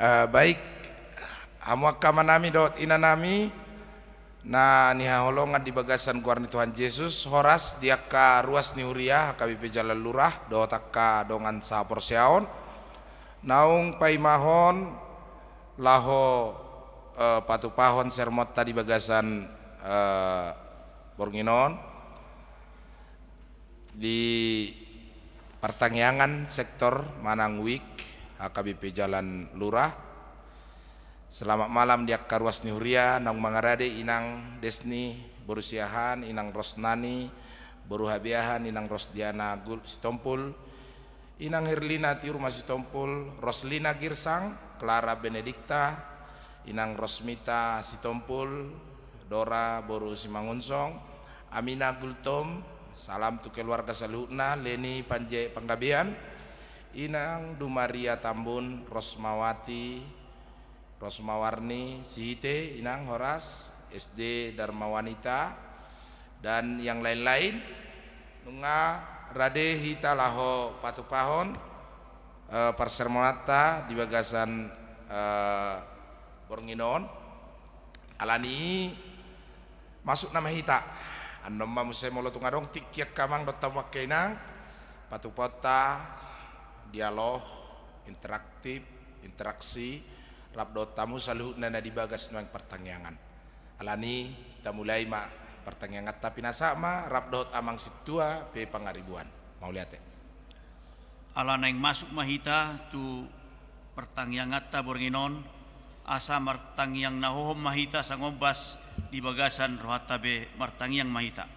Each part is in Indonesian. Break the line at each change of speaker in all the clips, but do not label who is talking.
Baik, amuaka manami dot inanami na nihaholongan di bagasan guarni Tuhan Yesus horas diaka ruas ni Huria KBP Jalan Lurah dot akka dongan sa porsiaon naung paimahon laho patupahon sermot tadi bagasan Bornginon di pertangyangan sektor Manangwik AKBP Jalan Lurah. Selamat malam di Akaruas Nihuria, nang mangarade inang Desni Borusiahan, inang Rosnani Boruhabiahan, inang Rosdiana Sitompul, inang Herlina Tiur Masitompul, Roslina Girsang, Clara Benedikta, inang Rosmita Sitompul, Dora Boru Simangunsong, Amina Gultom, salam tu keluarga saluhna, Leni Panje Panggabean, inang Dumaria Tambun, Rosmawarni Sihite, inang Horas SD Dharma Wanita, dan yang lain-lain. Nunga rade hita laho patupahon persermonata di bagasan Bornginon alani masuk nama hita andom mamusai molo tungadong tikyak kamang dota wakenang patupota dialog interaktif interaksi rabdot tamu saluh nana di bagas nuang pertangyangan alani kita mulai ma pertangyangan tapi nasama rabdot amang situa pe pangaribuan mau lihat
alana yang masuk mahita tu pertangyangan ta Bornginon asa martangyang nahohom mahita sangombas di bagasan rohatabe martangyang mahita.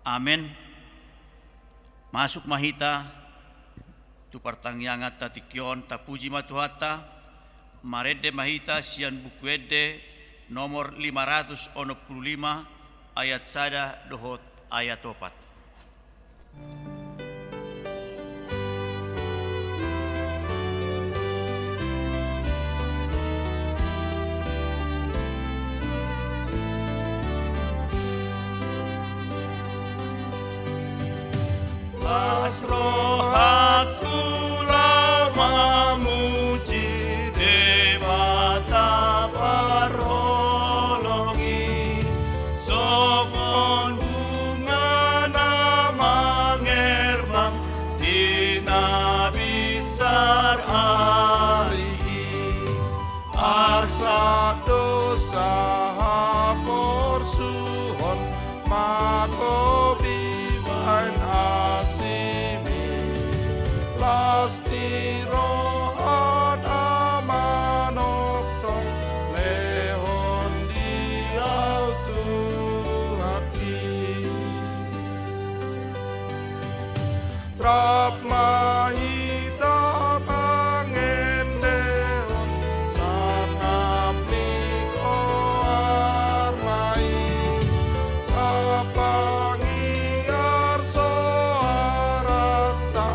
Amen. Masuk mahita tu pertangyangan ta tikyon ta puji matuhata marede mahita sian bukuede nomor 565 ayat sada dohot ayat 4.
Rohaku lama muji Dewata parolongi sopon bunga nama ngerbang dina bisar arihi arsa dosa hapor suhon mako biwan pasti rohan amanokton lehon diau tuhati Rab mahita pangendeon sakap niko armai kapangiar soarata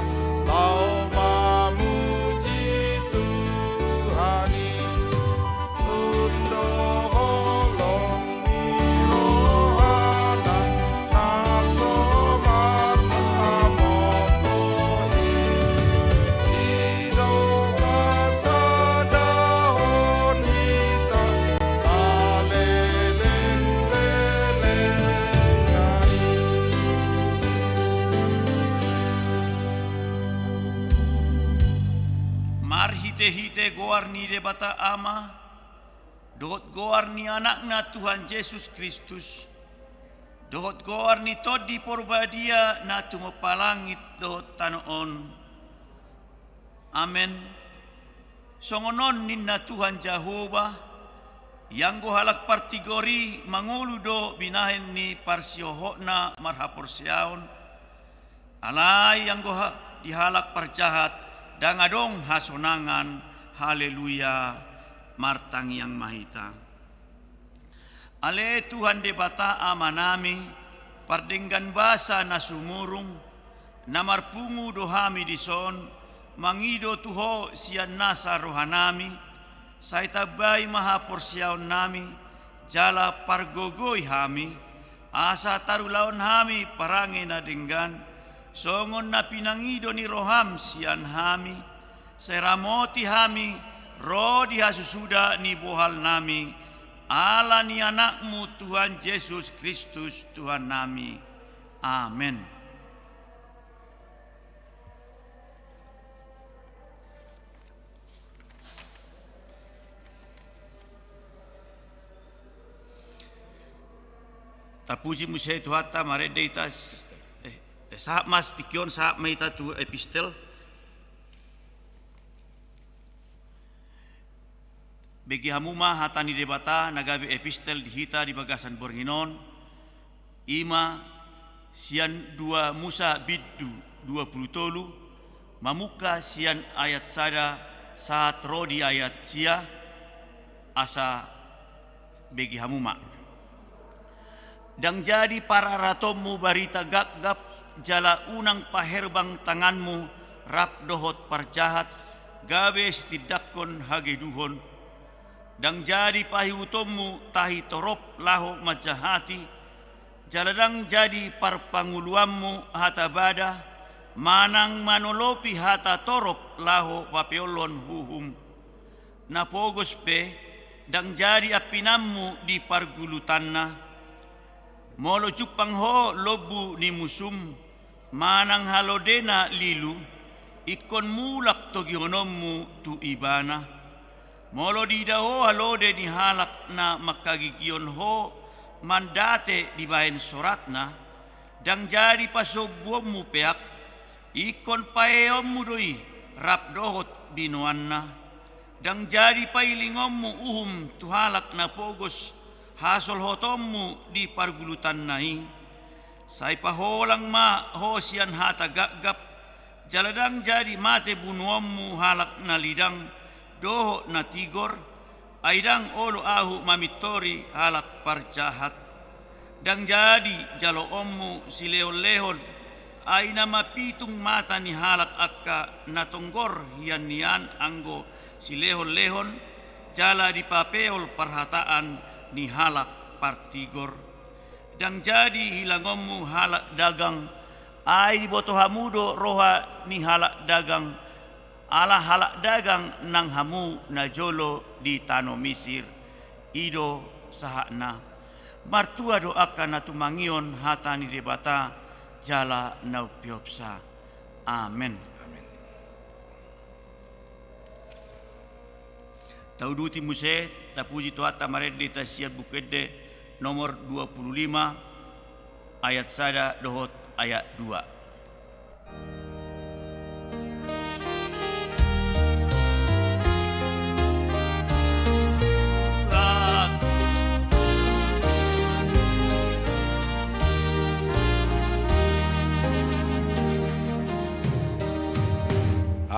hite goar ni de bata ama dohot goar ni anakna Tuhan Yesus Kristus dohot goar ni todi porbadia na tumopalangit dohot tanoon amen songonon ninna Tuhan Jehova yang gohalak partigori mangulu do binahen ni parsiohokna marhaporsiaon alai yang goha dihalak parjahat dangadong hasonangan haleluya martangyang mahita ale Tuhan de bata amanami pardenggan basa na sumurung namarpungu dohami dison mangido tuho sian nasa rohanami Sai tabay maha porsyaon nami, jala pargogoy hami, asa tarulaon hami parangin na dinggan, songon na pinangido ni roham sian hami, seramoti hami, ro di hasusuda ni bohal nami, ala ni anakmu Tuhan Yesus Kristus Tuhan nami. Amin. Tapuji musai Tuhata mare deitas sahap mas tikion sahap maita tu epistel bagi hamuma hatani debata nagabi epistel dihita di bagasan Bornginon ima sian 2 Musa biddu 20 mamuka sian ayat sada saat rodi ayat sia asa bagi hamuma. Dan jadi para ratomu barita gagap jala unang paherbang tanganmu rap dohot parjahat gabe setidakon hageduhon. Dan jadi pahiutomu tahi torop laho majahati jaladang jadi parpanguluammu hata bada manang manolopi hata torop laho papeolon huhum. Napogos pe dan jadi apinammu di pargulutanna molo cupang ho lobu ni musum manang halodena lilu ikon mulak togionommu tu ibana molo didaho halode ni halak na makagigion ho mandate di bahen soratna dang jadi pasobuommu peak ikon paeommu doi rap dohot binoanna dang jadi pailingommu uhum tu halak na pogos hasol hotommu di pargulutan nai sai paholang ma hosian hata gagap jaladang jadi mate bunuommu halak na lidang doho na tigor aidang olo ahu mamitori halak parjahat dang jadi jalo ommu silehon-lehon aina mapitung mata ni halak akka na tonggor hian nian anggo silehon-lehon jala di papeol parhataan ni halak partigor dan jadi hilangommu halak dagang ai boto hamudo roha ni halak dagang ala halak dagang nang hamu na jolo di tano Misir ido sahakna martua doakan na tumangion hata ni debata jala naupiopsa. Amen. Tauduti muse tapuji Tuhata marede tasia bukede nomor 25 ayat sada dohot ayat 2.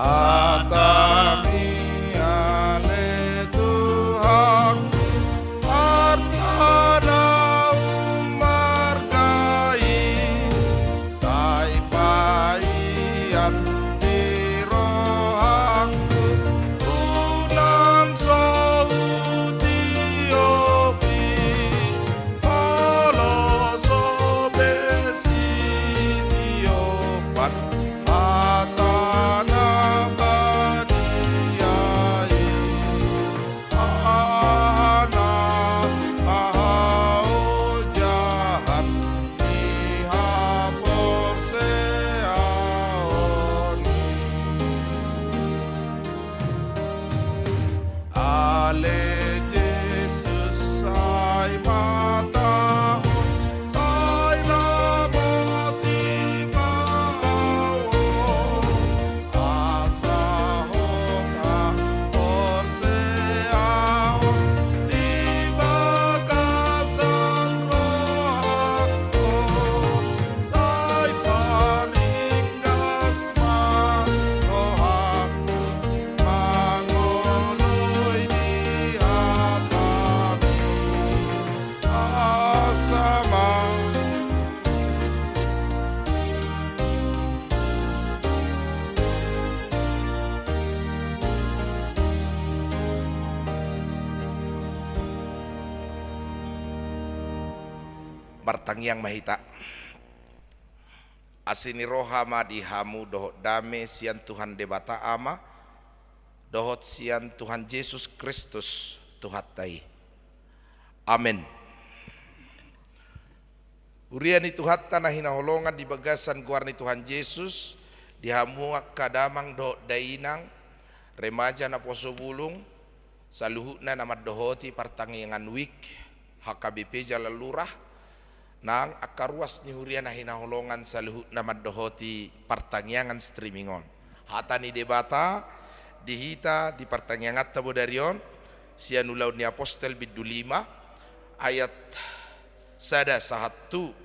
Atami ale Tuhan harta margai sai
partangiang mahita. Asini rohama dihamu dohot dame sian Tuhan debata ama dohot sian Tuhan Yesus Kristus tuhatai. Amin. Uriani tuhatta na hinaholongan di bagasan guarni Tuhan Yesus dihamuak kadamang dohot dainang remaja na poso bulung saluhutna na madohoti partangiangan wik HKBP Jalalurah nang akaruas ni hurian na hinaholongan saluhutna madohoti partangiangan streamingon. Hatani debata dihita di partangiangat tabo darion sianulaw ni Apostel bidu 5 ayat sada sahatu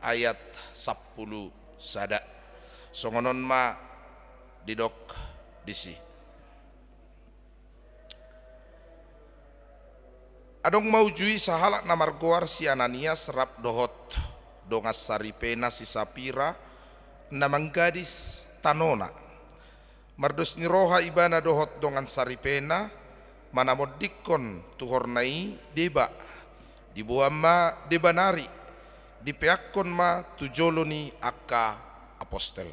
ayat 10 sada. Songonon ma didok disi. Adong maujui sahalak na margoar si Ananias rap dohot dongas saripena si Sapira na manggadis tanona. Mardos ni roha ibana dohot dongan saripena manamodikon tuhornai deba dibuama debanari dipeakon ma tujolo ni akka apostel.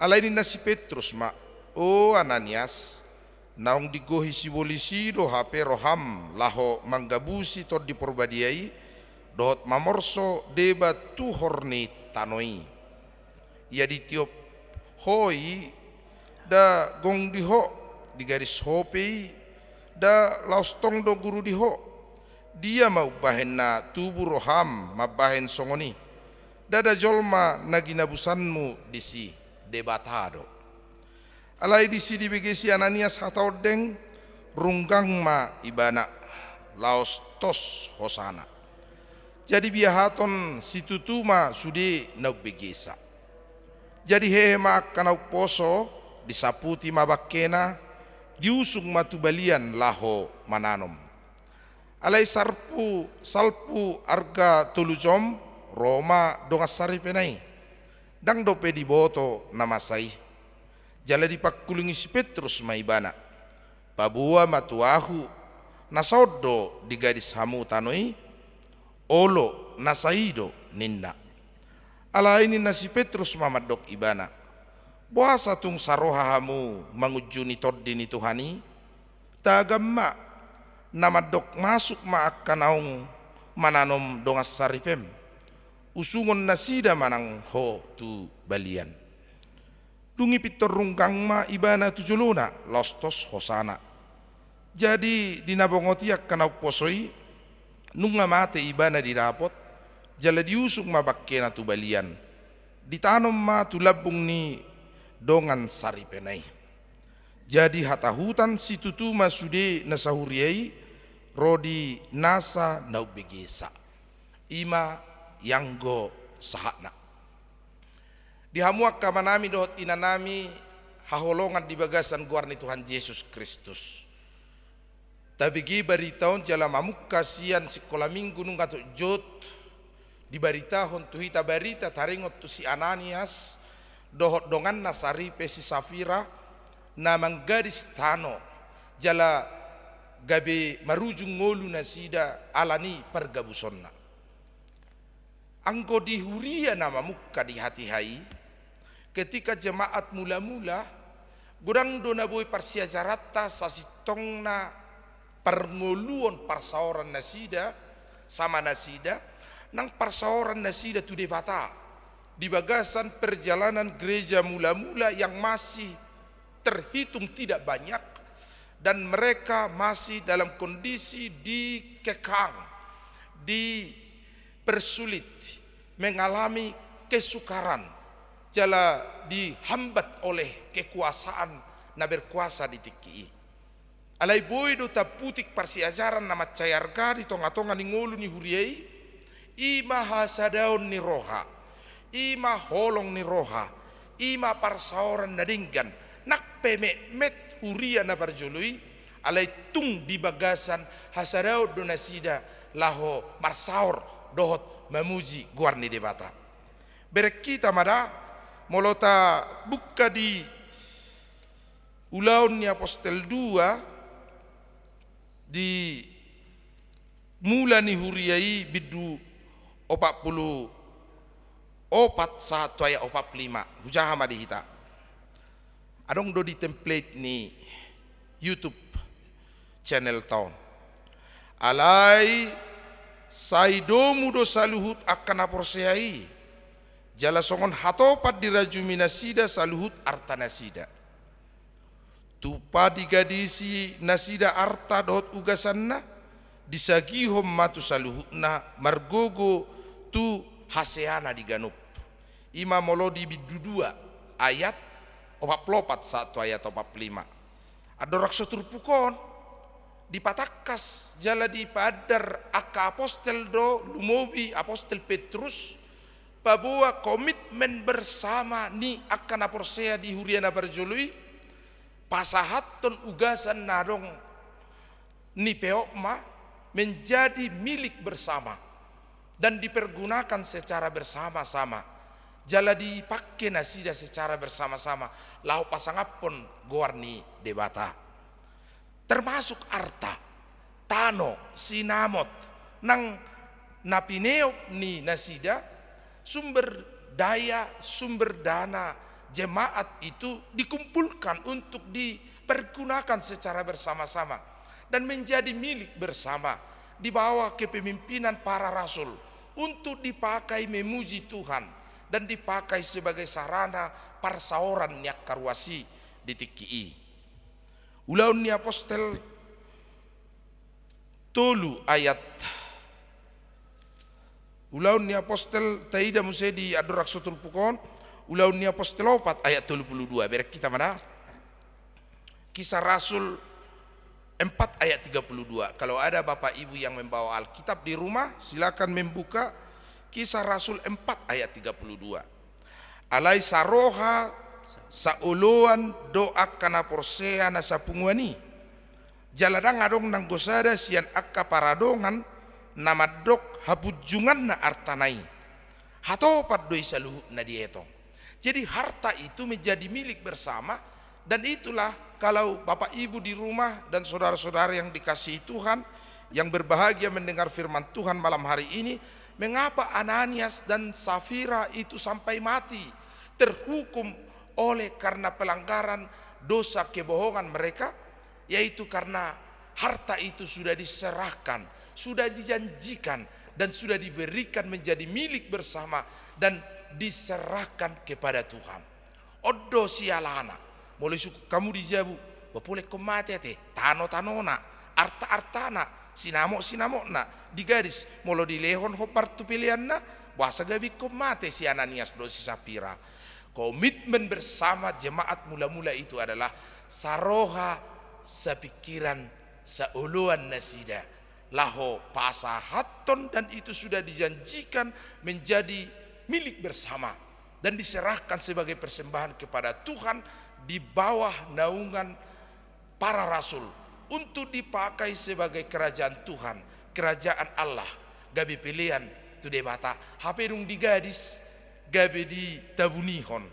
Alaini na si Petrus ma o Ananias naung digohi si bolisi do hape roham laho manggabusi tod di porbadiai dohot mamorso deba tuhorni tanoi. Ia ditiup hoi da gong diho di garis hopei da laustong do guru diho. Dia mau bahen na tubuh roham mabahen songoni. Dada jolma naginabusanmu disi debatado. Alai disi dibegesi Ananias hataudeng runggang ma ibana laos tos hosana. Jadi biahaton situtuma sude nau begesa. Jadi hehema kanau poso disaputi mabakena diusung matubalian laho mananom. Alai salpu arga tulujom Roma dongas saripenai dang dope diboto namasai. Jala dipakkulungi si Petrus maibana pabua matuahu nasodo di gadis hamu tanoi olo nasaido ninna. Ala ini nasi Petrus mamadok ibana buasa tung saroha hamu mangujuni toddini Tuhani tagamma namadok masuk maakanaung mananom dongas saripem usungon nasida manang ho tu balian. Dungi pitor rungkang ma ibana tujuluna lostos hosana. Jadi dinabongotiak kanau posoi nunga mate ibana dirapot jala diusung ma bakkena tu balian. Ditanom ma tu labung ni dongan saripenai. Jadi hatahutan si tutu ma sude nasahuriai rodi nasa nau begesa. Ima yanggo sahana. Dihamuak kamanami dohot inanami haholongan di bagasan guarni Tuhan Yesus Kristus. Tabigi baritaon jala mamuk kasian sekolah minggu nung kato jot di baritahon tuhita barita taringot tu si Ananias dohot dongan nasari pesi Safira na manggadis tano jala gabe marujung ngolu nasida alani pergabusonna. Angko dihuria nama muka di hati hai ketika jemaat mula-mula gurang dona boy parsia jarata sasitong na perngoluan parsaoran nasida sama nasida nang parsaoran nasida tu debata di bagasan perjalanan gereja mula-mula yang masih terhitung tidak banyak dan mereka masih dalam kondisi dikekang, dipersulit, mengalami kesukaran. Jala dihambat oleh kekuasaan na berkuasa di tiki. Alai boy do taputik parsiajaran nama cayarga di tonga-tonga ni ngolu ni huriai ima hasadaon ni roha, ima holong ni roha, ima parsaoran na dinggan nak pemet huria na parjului alai tung di bagasan hasadaon do nasida laho marsaor dohot memuji guarni debata. Berekita mada molota buka di ulaun ni Apostel 2 di mula ni huriai bidu satu ayat 45 hujaha madihita adong do di template ni YouTube channel tahun alai saidomu do saluhut akan aporseai jala songon hatopat dirajumi nasida saluhut arta nasida tupa digadisi nasida arta dot ugasanna disagihom matu saluhutna margogo tu haseana diganup ima molodi bidudua ayat 44 satu ayat 45 adorak soturpukon dipatakas jala di padar aka apostel do lumobi apostel Petrus bahwa komitmen bersama ni akan aporsea di huriana berjului pasahaton ugasan narong ni peokma menjadi milik bersama dan dipergunakan secara bersama-sama jala dipakai nasida secara bersama-sama lau pasangapon goarni debata termasuk arta tano sinamot nang napineop ni nasida sumber daya sumber dana jemaat itu dikumpulkan untuk dipergunakan secara bersama-sama dan menjadi milik bersama di bawah kepemimpinan para rasul untuk dipakai memuji Tuhan dan dipakai sebagai sarana parsaoran niak karuasi di TKI. Ulaun ni apostel tolu ayat ulaun ni apostel taida muse di adorak sotul pukon ulaun ni apostel 4 ayat 32 berek kita mana kisah rasul 4 ayat 32 kalau ada bapak ibu yang membawa Alkitab di rumah silakan membuka kisah rasul 4 ayat 32 alai saroha sauluan doa kana porsea na sapungwani jaladang adong nang gosada sian akka paradongan namadok habujungan na artanai hatopat doi saluhu na dietong. Jadi harta itu menjadi milik bersama dan itulah kalau bapak ibu di rumah dan saudara-saudara yang dikasihi Tuhan yang berbahagia mendengar firman Tuhan malam hari ini, mengapa Ananias dan Safira itu sampai mati terhukum oleh karena pelanggaran dosa kebohongan mereka, yaitu karena harta itu sudah diserahkan, sudah dijanjikan dan sudah diberikan menjadi milik bersama dan diserahkan kepada Tuhan. Odo sialana, mulai suku kamu dijabu, bapole kemati ate, tano-tanona, arta-artana, sinamo-sinamona, digaris, molo dilehon hopar tu pilihanna, bahasa gabi kemati si Ananias do si Safira. Komitmen bersama jemaat mula-mula itu adalah saroha sapikiran sauluan nasida laho pasahaton dan itu sudah dijanjikan menjadi milik bersama dan diserahkan sebagai persembahan kepada Tuhan di bawah naungan para rasul untuk dipakai sebagai kerajaan Tuhan, kerajaan Allah. Gabi pilihan tu debata hapedung digadis gabi di tabunihon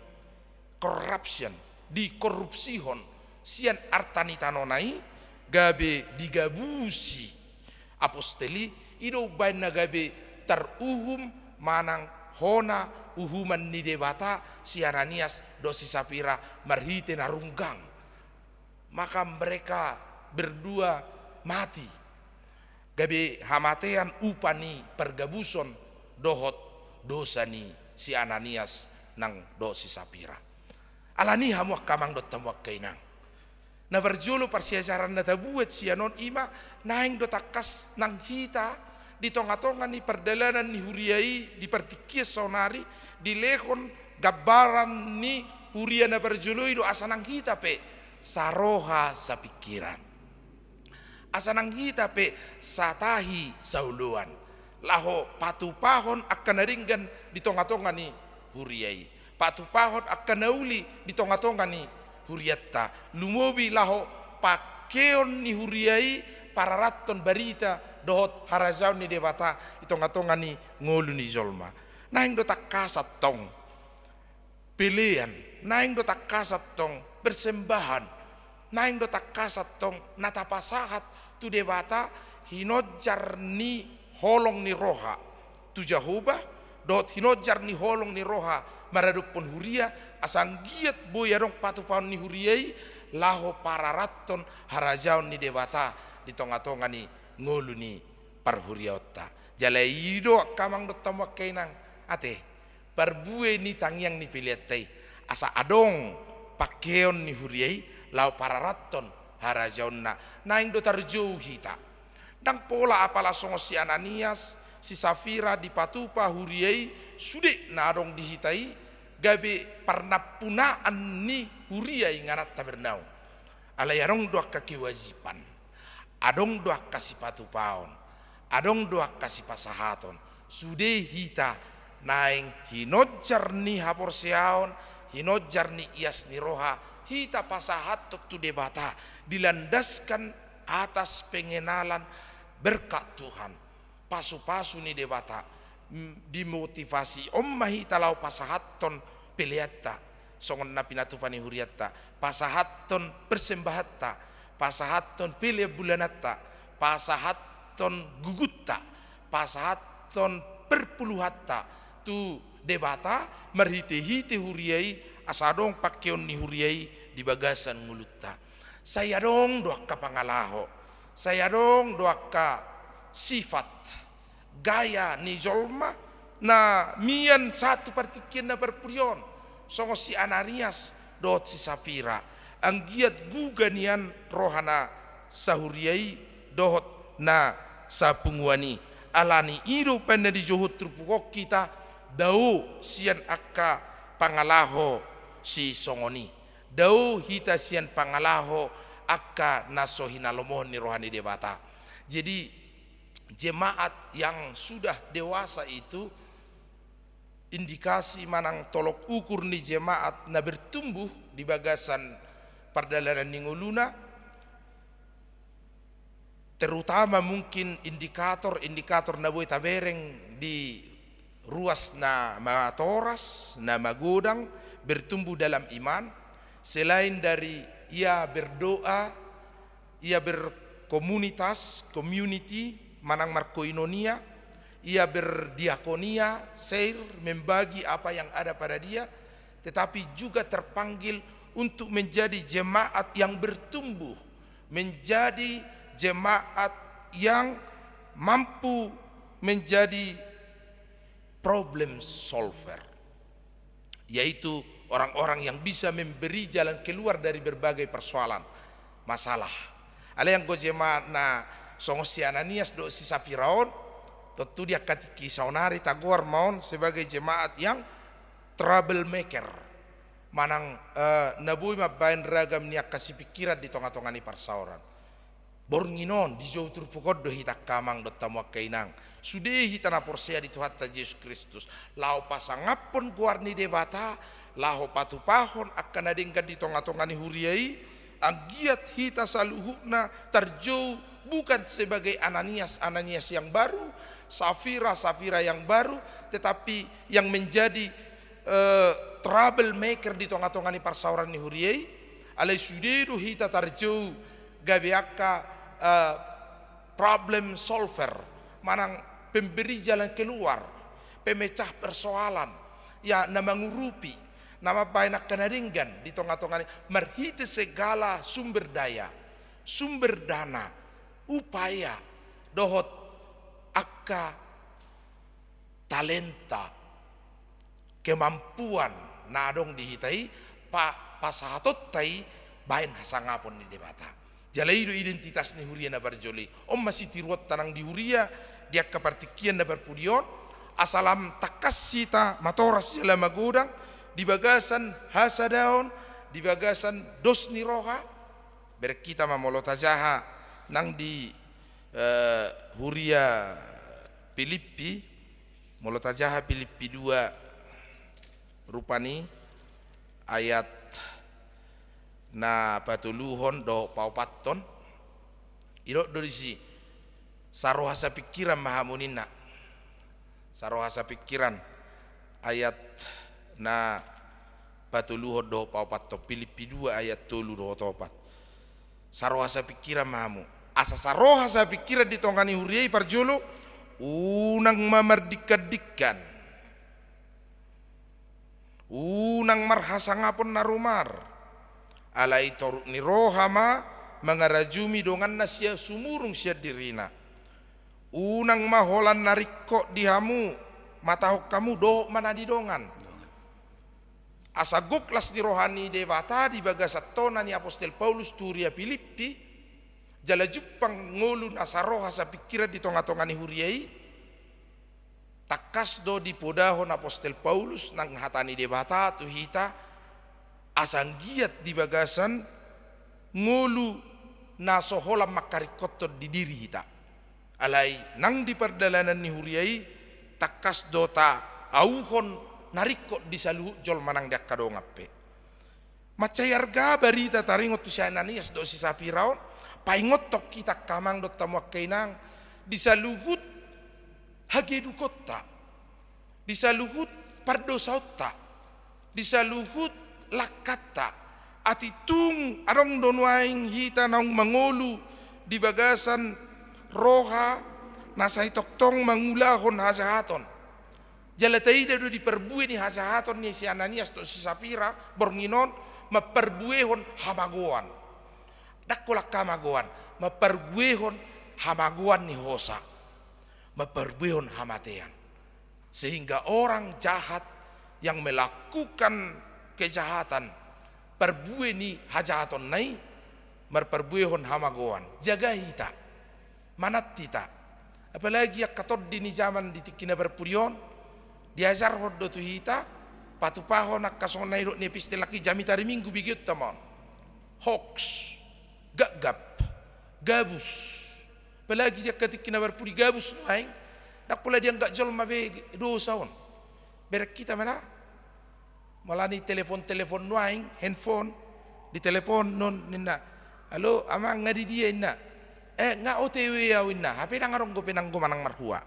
corruption di korupsihon sian artani tanonai gabe digabusi aposteli ido baina gabe taruhum manang hona uhuman ni debata si Ananias do si Safira marhite narunggang, maka mereka berdua mati gabe hamatean upani pergabuson dohot dosani si Ananias nang do si Safira alani hamuak kamang do tamuak kainang na berjolo parsiasaran na tabuet si anon ima naing do takas nang hita di tonga-tonga ni perdalanan ni huriai di pertikia sonari di lehon gabaran ni huria na berjolo do asanang hita pe saroha sa pikiran asanang hita pe satahi sauluan laho patupahon akan naringgan di tonga-tonga ni huriai patupahon akan nauli di tonga-tonga ni huriatta lumobi laho pakeon ni huriai para raton barita dohot harazaun ni debata di tonga-tonga ni ngolu ni zolma naing do tak kasat tong pilihan naing do tak kasat tong persembahan naing do tak kasat tong natapasahat tu debata hinojar ni holong ni roha tu tu Jehovah dot hinojar ni holong ni roha maraduk pon huria asang giat boya dong patu paun ni huriai laho pararaton harajaon ni dewata di tonga-tonga ni ngolu ni parhuriotta jalai ido kamang dot tamak kainang ate parbue ni tangyang ni piliatai asa adong pakeon ni huriai lau pararaton harajaon na naing do tarjou hita dang pola apala songo si Ananias si Safira di patupa huriai sude na adong dihitai gabe parnapunaan ni huriai ngarat tabernau alayarong doa kewajiban adong doa kasih patupaon adong doa kasih pasahaton sude hita naing hinojar ni haporseaon hinojar ni ias ni roha hita pasahat tu debata dilandaskan atas pengenalan berkat Tuhan pasu-pasu ni debata dimotivasi hita lau pasahaton peliatta songon na pinatupani huriatta pasahaton persembahatta pasahaton pilih bulanatta pasahaton gugutta pasahaton perpuluhatta tu debata marhite-hite huriai asadong pakeon ni huriai di bagasan ngulutta saya dong doa ka pangalaho saya dong doa ka sifat gaya ni jolma na mian satu partikian na perpurion songo si Ananias dot si Safira anggiat guganian rohana sahuriai dohot na sapunguani alani iru pende di johut trupukok kita dau sian akka pangalaho si songoni dau hita sian pangalaho akka naso hinalomohon ni rohani debata. Jadi jemaat yang sudah dewasa itu indikasi manang tolok ukur ni jemaat na bertumbuh di bagasan perdalanan ninguluna terutama mungkin indikator na boy tabereng di ruas na matoras na magodang bertumbuh dalam iman selain dari ia berdoa ia berkomunitas community manang markoinonia ia berdiakonia share membagi apa yang ada pada dia tetapi juga terpanggil untuk menjadi jemaat yang bertumbuh menjadi jemaat yang mampu menjadi problem solver yaitu orang-orang yang bisa memberi jalan keluar dari berbagai persoalan masalah ala yang go jemaat na songo si Ananias do si Safiraon tentu dia katiki saunari tagor maun sebagai jemaat yang troublemaker manang nabui mabain ragam niak kasih pikiran di tonga-tonga ni parsauran bornginon di jauh turpukod do hita kamang do tamuak kainang sudah hita na porsea di Tuhan ta Yesus Kristus lau pasangapon guarni debata lau patupahon akan adengkan di tonga-tonga ni huriai anggiat hita saluhukna terjauh bukan sebagai Ananias yang baru Safira yang baru tetapi yang menjadi troublemaker di tonga-tonga ni parsauran ni huriai alai sudedu hita terjauh gabiaka problem solver manang pemberi jalan keluar pemecah persoalan ya nama ngurupi nama banyak kenaringgan di tonga-tonga merhite segala sumber daya sumber dana upaya dohot akka talenta kemampuan nadong dihitai pasahatot tai bain hasangapon di debata jalaido identitas ni huria na barjoli masih tiruat tanang di huria dia kepartikian na berpudion asalam takasita matoras jala magodang di bagasan hasadaon di bagasan dosni roha berkita mamolota jaha nang di huria Filipi molota jaha Filipi 2 rupani ayat na patuluhon do paupaton iro dorisi sarohasa pikiran mahamunina sarohasa pikiran ayat na patuluhon do paupaton Filipi 2 ayat 3 do topat sarohasa pikiran mahamu asa sarohasa pikiran di tongani huriai parjolo unang mamerdikadikan, unang marhasangapon narumar, alai toruk ni rohama mengarajumi dongan na siya sumurung siya dirina, unang maholan narikko dihamu matahok kamu do manadidongan, asaguklas ni rohani dewata di bagasatona ni Apostel Paulus turia Filipi, jala jupang ngolun asaroha sa pikira di tonga-tonga ni huriai, takas do di podahon Apostel Paulus nang hatani debata tu hita asanggiat di bagasan ngolu na soholam makarikotor di diri hita, alai nang di perdalanan ni huriai takas do ta auhon narikko di saluhu jol manang dak kadongappe macayarga barita taringot tu si Ananias do si Sapiraon paingot tok kita kamang do tamu kainang di saluhut hagedu kota, di saluhut pardosauta, di saluhut lakata atitung arong donwaing hita naung mangolu di bagasan roha nasai toktong mangulahon hasahaton, jalataida do diperbue ni hasahaton ni si Ananias to si Sapira bornginon maperbuehon hamagoan dakolak kamagoan maperbuehon hamagoan ni hosa, maperbuehon hamatean, sehingga orang jahat yang melakukan kejahatan perbue ni hajahaton nai merperbuehon hamagoan, jaga hita manat hita, apalagi yak katod di ni zaman di tikina berpurion diajar hoddo tu hita patupahon nak kasonai do ni epistel laki jami tari minggu bigiut tamon hoax gagap gabus, apalagi dia ketikina berpuri gabus lain nak pula dia enggak jol mabe dosaon berek kita mana malani telepon nuaing handphone di telepon non ninna halo amang ngadi dia inna nga OTW ya inna HP nang arong go penanggo manang marhua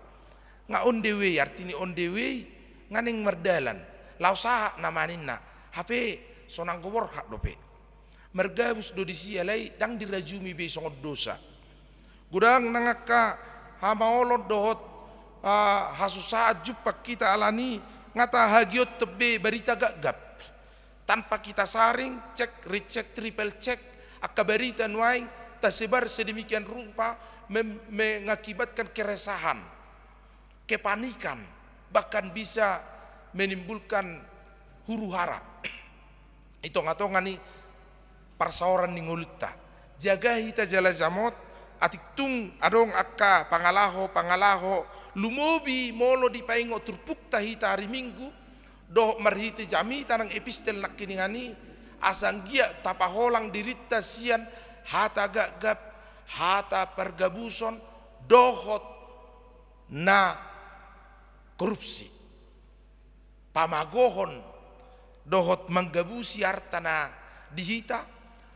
nga on the way artini on the way nganing merdalan lausa namaninna HP sonang go hak dope mergabus do disia lai dang dirajumi be songod dosa gudang nangaka hamaolod dohot hasusaat jupak kita alani ngata hagiot tebe berita gagap tanpa kita saring cek recheck triple check akabarita nuaing tersebar sedemikian rupa mengakibatkan keresahan, kepanikan, bahkan bisa menimbulkan huru hara. Itong-atong ni parsaoran ni ngulutta. Jaga hita jala jamot atiktung adong akka pangalaho lumobi molo di paingo turpukta hita hari Minggu doh marhiti jami tanang epistel nakkiningani asanggia tapaholang dirita sian hata gagap hata pergabuson dohot na korupsi pamagohon dohot manggabusi artana dihita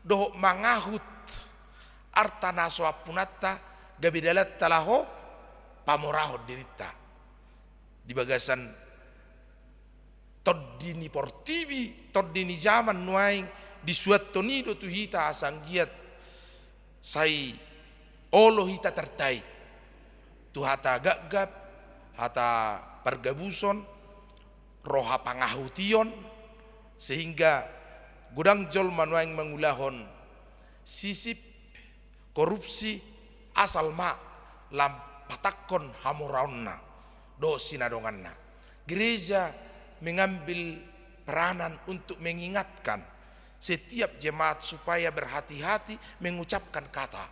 dohot mangahut artana soapunatta gabidalat talaho pamorahot dirita di bagasan toddini portibi toddini zaman nuaing di suat tonido tu hita asanggiat sai olo hita tertai tu hata gagap hata pergabuson roha pangahution sehingga gudang jol manuaing mangulahon sisip korupsi asal ma lam patakon hamuraonna do sinadonganna gereja mengambil peranan untuk mengingatkan setiap jemaat supaya berhati-hati mengucapkan kata,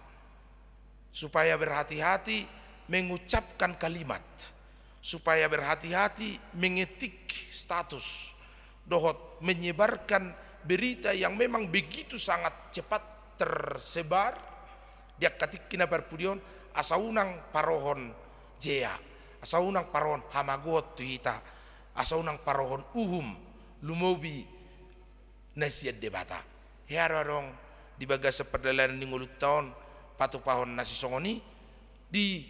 supaya berhati-hati mengucapkan kalimat, supaya berhati-hati mengetik status, dohot menyebarkan berita yang memang begitu sangat cepat tersebar. Dia katikina perpudion asaunang parohon jea, asaunang parohon hamagot tuhita, asaunang parohon uhum lumobi nasiat debata. Herarong di bagas perdalanan di ngulut tahun patu pahon nasi songoni di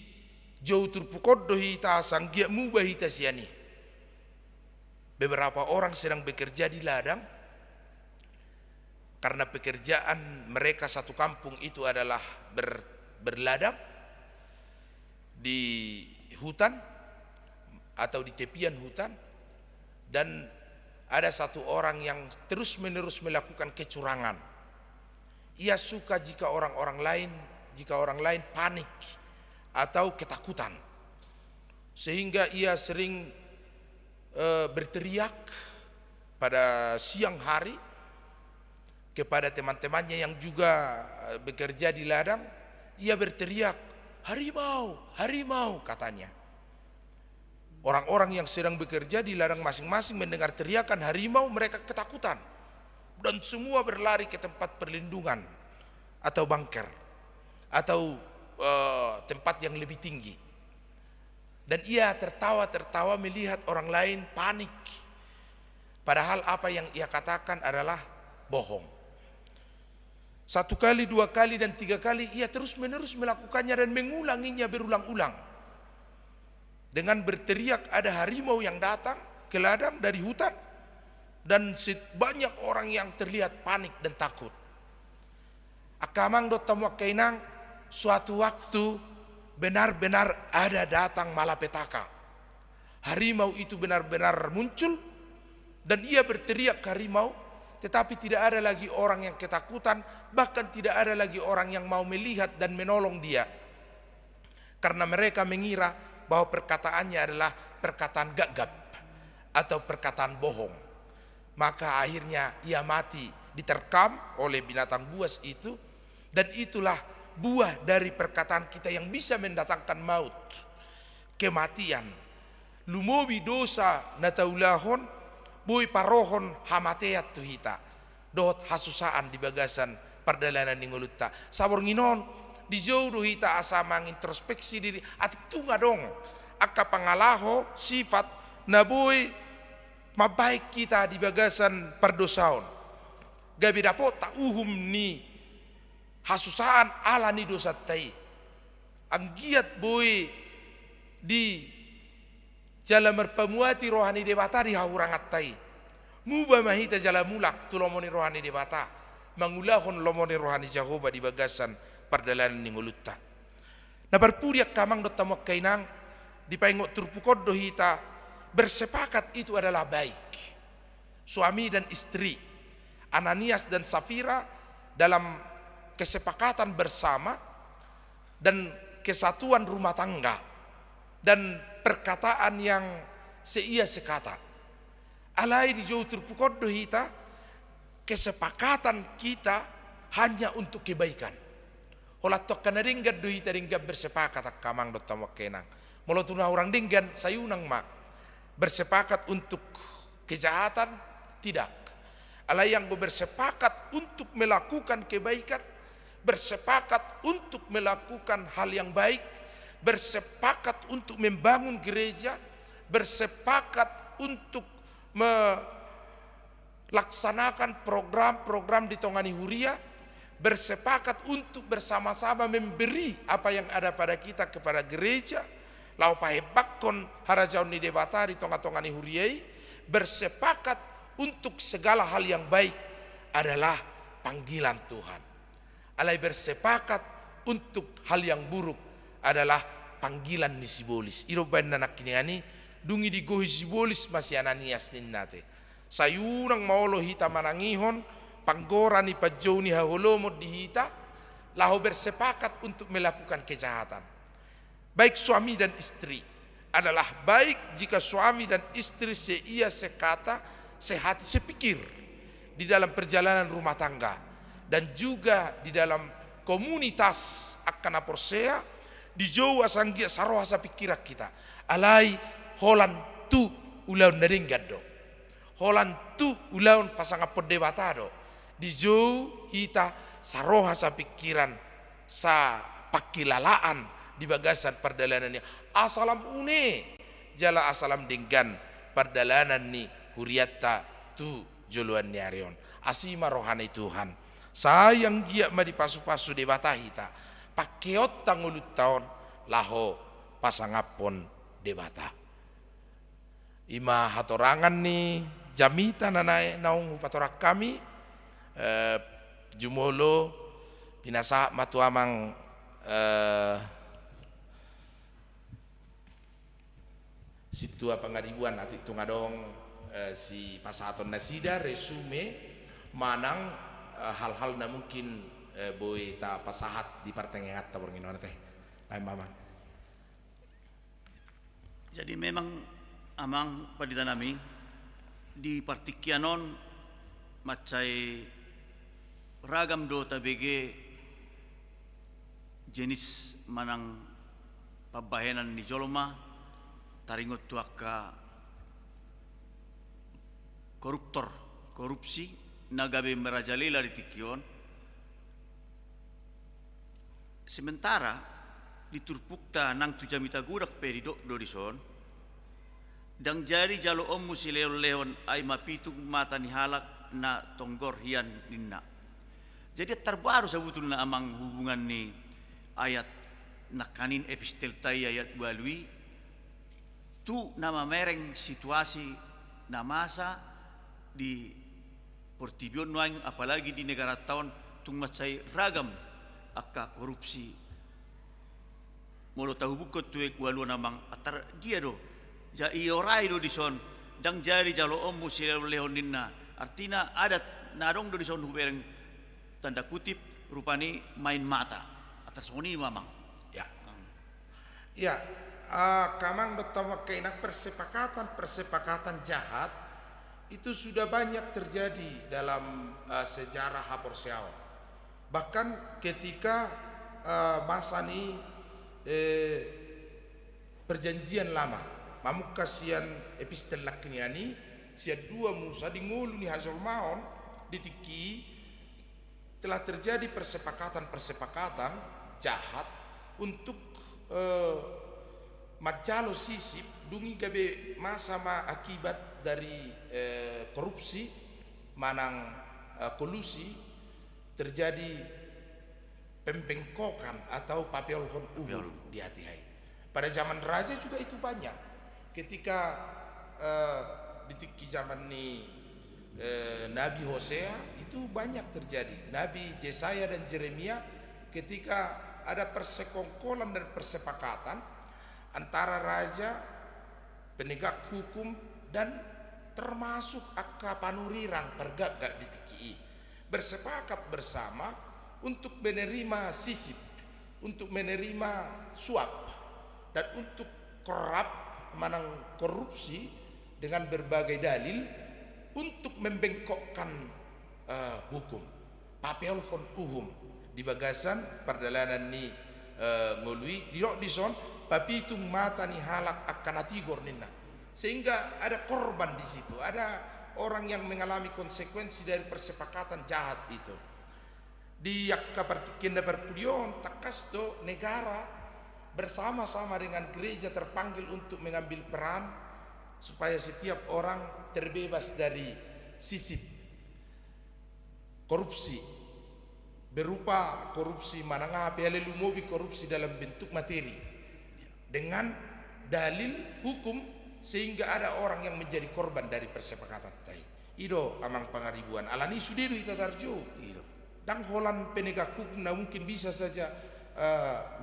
jauh turpukod dohita sanggia mubahita siani. Beberapa orang sedang bekerja di ladang karena pekerjaan mereka satu kampung itu adalah berladang di hutan atau di tepian hutan, dan ada satu orang yang terus-menerus melakukan kecurangan. Ia suka jika orang lain panik atau ketakutan, sehingga ia sering berteriak pada siang hari kepada teman-temannya yang juga bekerja di ladang. Ia berteriak, "Harimau, harimau," katanya. Orang-orang yang sedang bekerja di ladang masing-masing mendengar teriakan harimau, mereka ketakutan dan semua berlari ke tempat perlindungan atau bunker atau tempat yang lebih tinggi. Dan ia tertawa-tertawa melihat orang lain panik, padahal apa yang ia katakan adalah bohong. 1 kali, 2 kali, dan 3 kali ia terus-menerus melakukannya dan mengulanginya berulang-ulang. Dengan berteriak, ada harimau yang datang ke ladang dari hutan, dan banyak orang yang terlihat panik dan takut. Akamang do tamu kainang, suatu waktu benar-benar ada datang malapetaka. Harimau itu benar-benar muncul dan ia berteriak harimau, tetapi tidak ada lagi orang yang ketakutan, bahkan tidak ada lagi orang yang mau melihat dan menolong dia. Karena mereka mengira bahwa perkataannya adalah perkataan gagap atau perkataan bohong. Maka akhirnya ia mati diterkam oleh binatang buas itu, dan itulah buah dari perkataan kita yang bisa mendatangkan maut, kematian. Lumobi dosa nataulahon, boy parohon hamateat tuhita, dot hasusaan di bagasan perdalanan di ngulutta. Sabor nginon di jauh hita asa mengintrospeksi diri atik tunga dong aka pangalaho sifat naboy mabaik kita di bagasan perdosaon. Gabi dapot tak uhum ni hasusaan ala ni dosa tai. Anggiat boy di jala merpamuati rohani dewata di haurangat tai. Muba mahita jala mulak tulomoni rohani dewata. Mangulahon lomoni rohani Jehovah di bagasan perdalanan ni ngulutta. Na berpuriak kamang do tamu kainang di paingok turpukod do hita bersepakat itu adalah baik. Suami dan istri, Ananias dan Safira dalam kesepakatan bersama dan kesatuan rumah tangga dan perkataan yang seia sekata. Alai di jauh terpukod dohita, kesepakatan kita hanya untuk kebaikan. Olah tokkan ringgat dohita ringgat bersepakat kamang do tamu kenang. Molotuna orang dinggan sayunang mak bersepakat untuk kejahatan tidak. Alai yang bersepakat untuk melakukan kebaikan, bersepakat untuk melakukan hal yang baik, bersepakat untuk membangun gereja, bersepakat untuk melaksanakan program-program di Tongani Huria, bersepakat untuk bersama-sama memberi apa yang ada pada kita kepada gereja, lau pahebakon harajaun ni dewata di Tongani Huriai, bersepakat untuk segala hal yang baik adalah panggilan Tuhan. Alai bersepakat untuk hal yang buruk adalah panggilan ni sibolis. Iroban nanak kini dungi di gohi sibolis masih Ananias ninnate. Sayurang maolo hita manangihon panggora ni pajau ni haholomo di hita, lahu bersepakat untuk melakukan kejahatan. Baik suami dan istri adalah baik jika suami dan istri seia sekata, sehati sepikir di dalam perjalanan rumah tangga. Dan juga di dalam komunitas akan aporsea di Jawa sanggia sarohasa pikirak kita. Alai holan tu ulaun naringgado. Holan tu ulaun pasang apodebatado. Di Jawa hita sarohasa pikiran sa pakilalaan di bagasan perdalanannya. Asalam une jala asalam dengan perdalanan ni huriata tu joluan ni arion. Asima rohani Tuhan. Sayang gia ma di pasu-pasu de batahita pakeot tangulut taon laho pasangapon de bata. Ima hatorangan ni jamita nanae naung patorak kami jumolo pinasa matuamang situa pangaribuan ati tungadong si pasaton nasida resume manang hal-hal na mungkin boy ta pasahat di partengengat ta bornginon teh ay mama.
Jadi memang amang padita nami di partikianon macai ragam do tabege jenis manang pabahenan ni joloma taringot tuaka korupsi nagabe merajalela di tikion. Sementara diturpukta nang tujamita gudak perido dodison dang jari jalo om musileon leon ay mapitung mata ni halak na tonggor hian ninna. Jadi terbaru sabutul na amang hubungan ni ayat nakanin epistel tay ayat balui tu nama mereng situasi na masa di Portibion nuang apalagi di negara tahun tung macai ragam akka korupsi molo tahu bukot tuek walu namang atar dia do ja iorai do dison dang jari jalo om musile leoninna artina adat nadong do dison hubereng tanda kutip rupani main mata atas oni mamang
Ya. Ya, kamang bertawakai nak persepakatan jahat itu sudah banyak terjadi dalam sejarah Haporsiao. Bahkan ketika masa ini perjanjian lama, mamukasian epistel lakniani, sia dua Musa di ngulu ni Hazul Maon ditiki telah terjadi persepakatan jahat untuk majalo sisip dungi gabe masama akibat dari korupsi manang kolusi terjadi pembengkokan atau papiolhon di hati hai. Pada zaman raja juga itu banyak. Ketika di zaman ni Nabi Hosea itu banyak terjadi. Nabi Yesaya dan Jeremia ketika ada persekongkolan dan persepakatan antara raja, penegak hukum dan termasuk akka panurirang pergagak di TKI bersepakat bersama untuk menerima sisip, untuk menerima suap dan untuk manang korupsi dengan berbagai dalil untuk membengkokkan hukum. Papeolhon uhum di bagasan perdalanan ni ngului dirok dison papitung mata ni halak akan atigor ninna, sehingga ada korban di situ, ada orang yang mengalami konsekuensi dari persepakatan jahat itu. Di yakka partikinda perpudion takasto negara bersama-sama dengan gereja terpanggil untuk mengambil peran supaya setiap orang terbebas dari sisip korupsi berupa korupsi manangah lumobi korupsi dalam bentuk materi dengan dalil hukum sehingga ada orang yang menjadi korban dari persepakatan tadi. Ido amang pangaribuan alani sudiru ita tarjo. Dan holan penegak hukum na mungkin bisa saja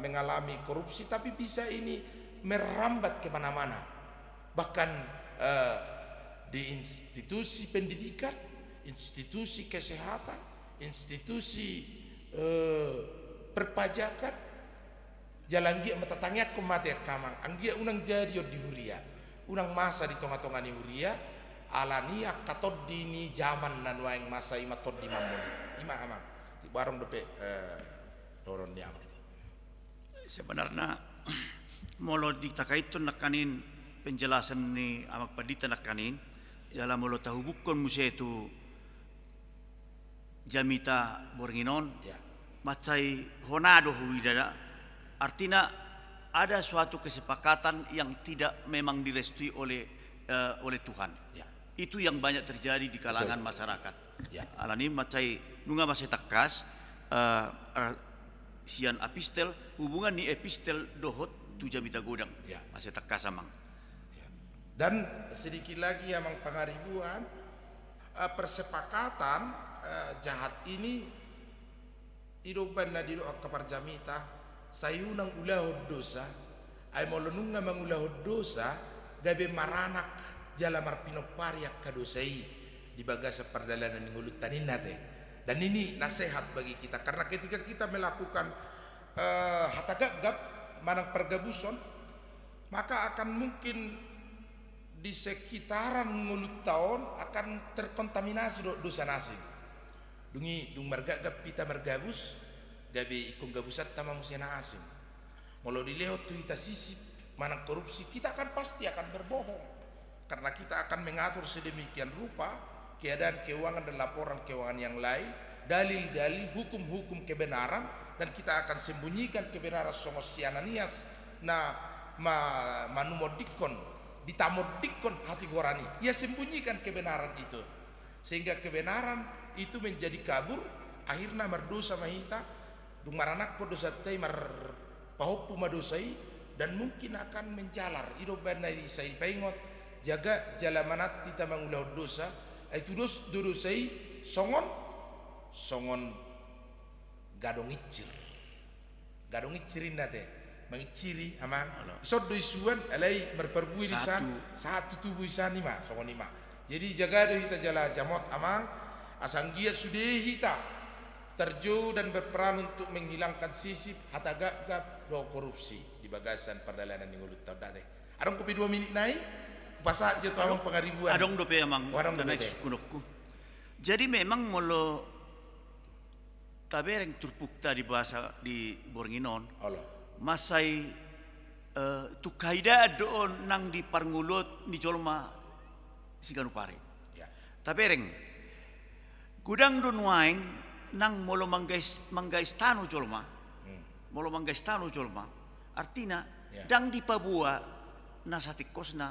mengalami korupsi, tapi bisa ini merambat kemana-mana. Bahkan di institusi pendidikan, institusi kesehatan, institusi perpajakan, jalan gia matatangnya kematian kamang, anggia unang jadi di huria, unang masa di tonga-tonga ni huria, alania katod dini zaman nanwaing masa imatod di mamon, ima amang, di barong dope doron niam.
Sebenarnya molo ditakaiton nakanin penjelasan ni amak padita nakanin dalam molo tahu bukon musya itu jamita bornginon
Ya.
macai honado huidada artinya ada suatu kesepakatan yang tidak memang direstui oleh Tuhan.
Ya.
Itu yang banyak terjadi di kalangan masyarakat.
Ya.
Alani macai nunga masih takas sian epistel hubungan ni epistel dohot tu jamita godang.
Ya.
Masih takas amang.
Ya. Dan sedikit lagi amang pangaribuan persepakatan jahat ini idoban na dilo akapar jamita sayunang ulahod dosa ay molonung nga mangulahod dosa gabe maranak jala marpinopariak kadosai di bagasa perdalanan ngulut taninna teh. Dan ini nasihat bagi kita, karena ketika kita melakukan hatagagap manang pergabuson, maka akan mungkin di sekitaran ngulut tahun akan terkontaminasi dosa nasi. Dungi dung margagap pita margabus gabe ikung gabusat tama musena asim. Molo dilehot tu kita sisip manang korupsi, kita akan pasti akan berbohong, karena kita akan mengatur sedemikian rupa keadaan keuangan dan laporan keuangan yang lain, dalil-dalil hukum-hukum kebenaran, dan kita akan sembunyikan kebenaran songosiananias na manumodikon ditamodikon hati gorani, ia sembunyikan kebenaran itu sehingga kebenaran itu menjadi kabur, akhirnya mardosa mahita dung maranak ko dosa tei mar pahopu madosai, dan mungkin akan menjalar ido banai sai paingot jaga jalamanat kita mangulau dosa itu dosai songon gadong icir nate mangiciri aman sod do isuan alai berperbui di satu tubuh isan lima songon lima. Jadi jaga do kita jala jamot amang asanggia sudah hita terjun dan berperan untuk menghilangkan sisip hatagagap do korupsi di bagasan perdalanan di ngulut tadate. Adong kopi 2 menit naik pasal je tawang pengaribuan.
Adong dope amang naik sukunokku. Jadi memang molo tabereng turpukta di bahasa di Boringinon.
Allah.
Masai tu kaida doon nang di parngulut ni jolma siganupare.
Ya.
Tabereng gudang don waing nang molo manggaistano jolma. Molo manggaistano jolma. Artinya
ya,
dang di Papua nasatikosna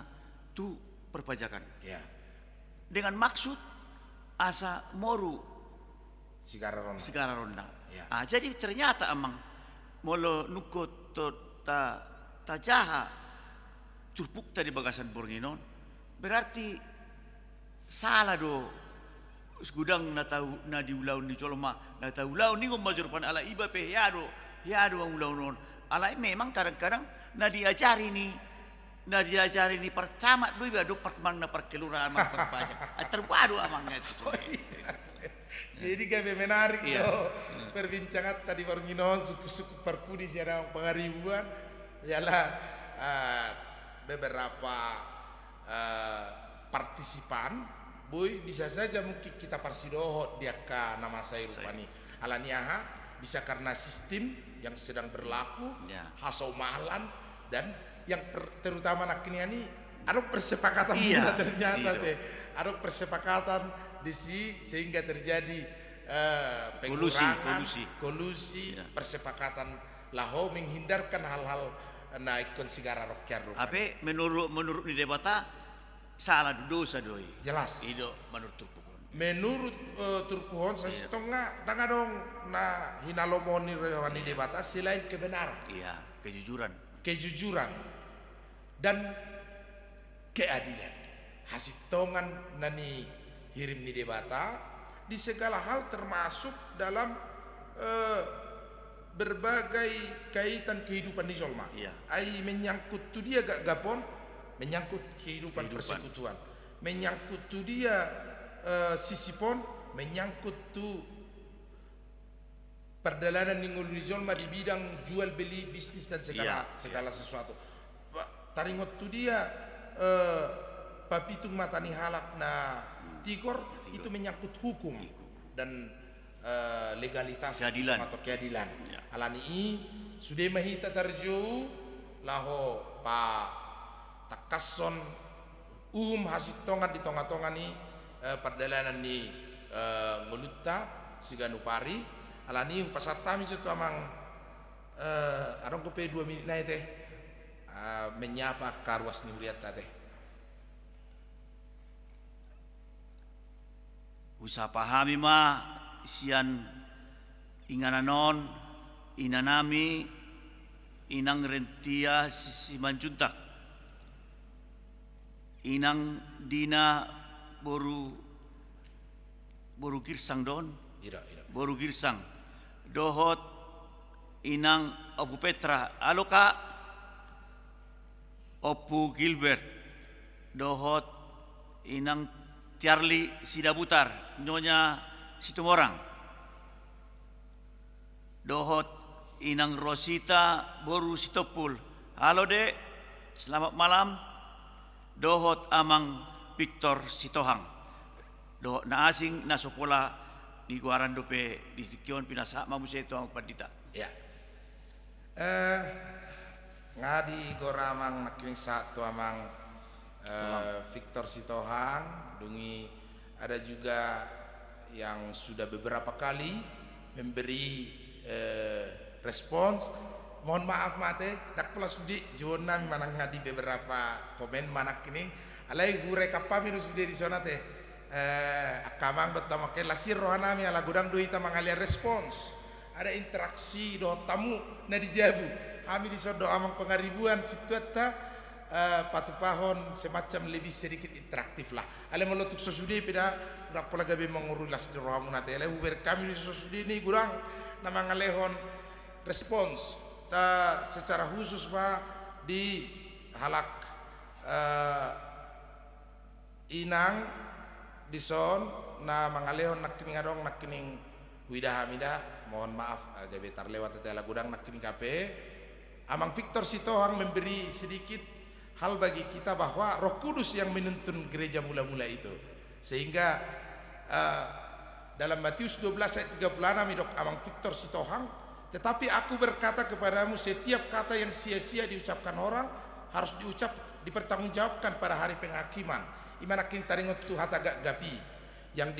tu perpajakan.
Ya.
Dengan maksud asa moru
Sigara
ronda.
Ya.
Jadi ternyata amang molo nukot ta jaha turpuk tadi bagasan Boringinon berarti salah do gudang na tahu na diulau ni colma na tahu ulau ni ngomajurpan ala iba pe yado ang ulau non ala memang kadang-kadang na diajari ni percamat doi bado perkemang na perkelurahan mang perpajak terpadu amangnya itu.
Jadi kami menarik perbincangan tadi Boringinon suku-suku perpudi siapa pengaribuan ialah beberapa partisipan boy bisa saja mungkin kita parsidohot dia ke nama saya rupani alaniaha bisa karena sistem yang sedang berlaku hasau mahalan dan yang terutama naknya ini ada persepakatan ternyata teh ada persepakatan di sini sehingga terjadi pengurangan kolusi persepakatan laho menghindarkan hal-hal naik konsigara rokyar.
Tapi menurut di debata salah dosa doi.
Jelas.
Itu menurut Turpuhon.
Menurut Turpuhon setengah dong na hinalomoni rewani debata selain kebenaran.
Iya, kejujuran
dan keadilan. Hasitongan nani hirim ni debata di segala hal termasuk dalam berbagai kaitan kehidupan di Jolma.
Iya.
Ai menyangkut tu dia gak gapon, menyangkut kehidupan persekutuan, menyangkut tu dia sisipon, menyangkut tu perjalanan ningul di Jolma di bidang jual beli bisnis dan segala sesuatu. Taringot tu dia papitung matani halak na tikor itu menyangkut hukum dan legalitas atau keadilan. Alani sudah mahita terju laho pa takason hasit-tongan di tonga-tonga ni perdalanan ni ngulutta siganupari alani pasatami itu amang adong kope 2 menit na teh menyapa karwas ni huriat teh.
Usaha pahami ma sian ingananon inanami inang rentia si manjuntak inang dina boru girsang don boru girsang dohot inang Opu Petra alo ka Opu Gilbert dohot Inang Tiarli Sidabutar, Nyonya Situmorang. Dohot Inang Rosita Boru Sitopul. Halo Dek, selamat malam. Dohot Amang Victor Sitohang. Dohot na asing na sopola di Guaran Dope di Tikion pinasa mamuseto ang pandita.
Ya. Ngadi goramang naking satu amang Victor Sitohang, dungi ada juga yang sudah beberapa kali memberi respons. Mohon maaf mate, tak pula sudi jona manang ngadi beberapa komen manak ini. Alai gure kapami sudi di sana teh. Kamang dot tamakai lasir rohanami ala gudang doi tamangalia respons. Ada interaksi do tamu na dijabu. Kami di sodo amang pengaribuan situata patupahon semacam lebih sedikit interaktif lah. Ale melotuk sosudi peda udah pola gabe mengurulas di rohamu nate. Ale uber kami di sosudi ini gudang nama ngalehon respons. Ta secara khusus Pak di halak Inang dison na mangalehon nakkining adong nakkining widah hamida, mohon maaf agak betar lewat tetela gudang nakkining kape. Amang Victor Sitohang memberi sedikit hal bagi kita bahwa Roh Kudus yang menuntun gereja mula-mula itu, sehingga dalam Matius 12 ayat 36 dok Amang Victor Sitohang, tetapi aku berkata kepadamu, setiap kata yang sia-sia diucapkan orang harus dipertanggungjawabkan pada hari penghakiman. Imanakin taringot tuhat agak gapi yang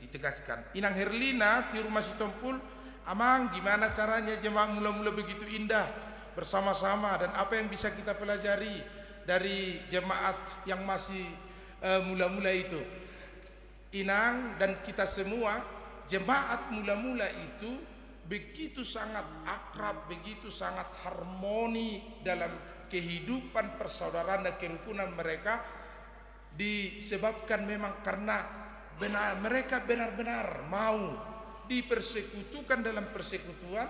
ditegaskan. Inang Herlina di rumah Sitompul, amang gimana caranya jemaah mula-mula begitu indah bersama-sama, dan apa yang bisa kita pelajari dari jemaat yang masih mula-mula itu. Inang dan kita semua jemaat mula-mula itu begitu sangat akrab, begitu sangat harmoni dalam kehidupan persaudaraan dan kerukunan mereka, disebabkan memang karena mereka benar-benar mau dipersekutukan dalam persekutuan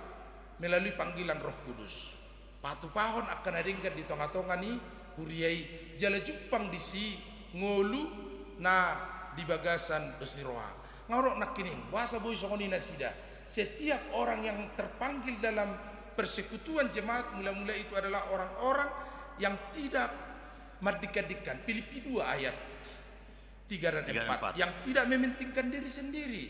melalui panggilan Roh Kudus. Patupahon akan adingkan di tengah-tengah ni huriai jala jupang di si ngolu na di bagasan dosni roha ngorok nak kini wasa boy songoni nasida. Setiap orang yang terpanggil dalam persekutuan jemaat mula-mula itu adalah orang-orang yang tidak merdeka-dekan. Filipi 2 ayat 3 dan 4. Yang tidak mementingkan diri sendiri,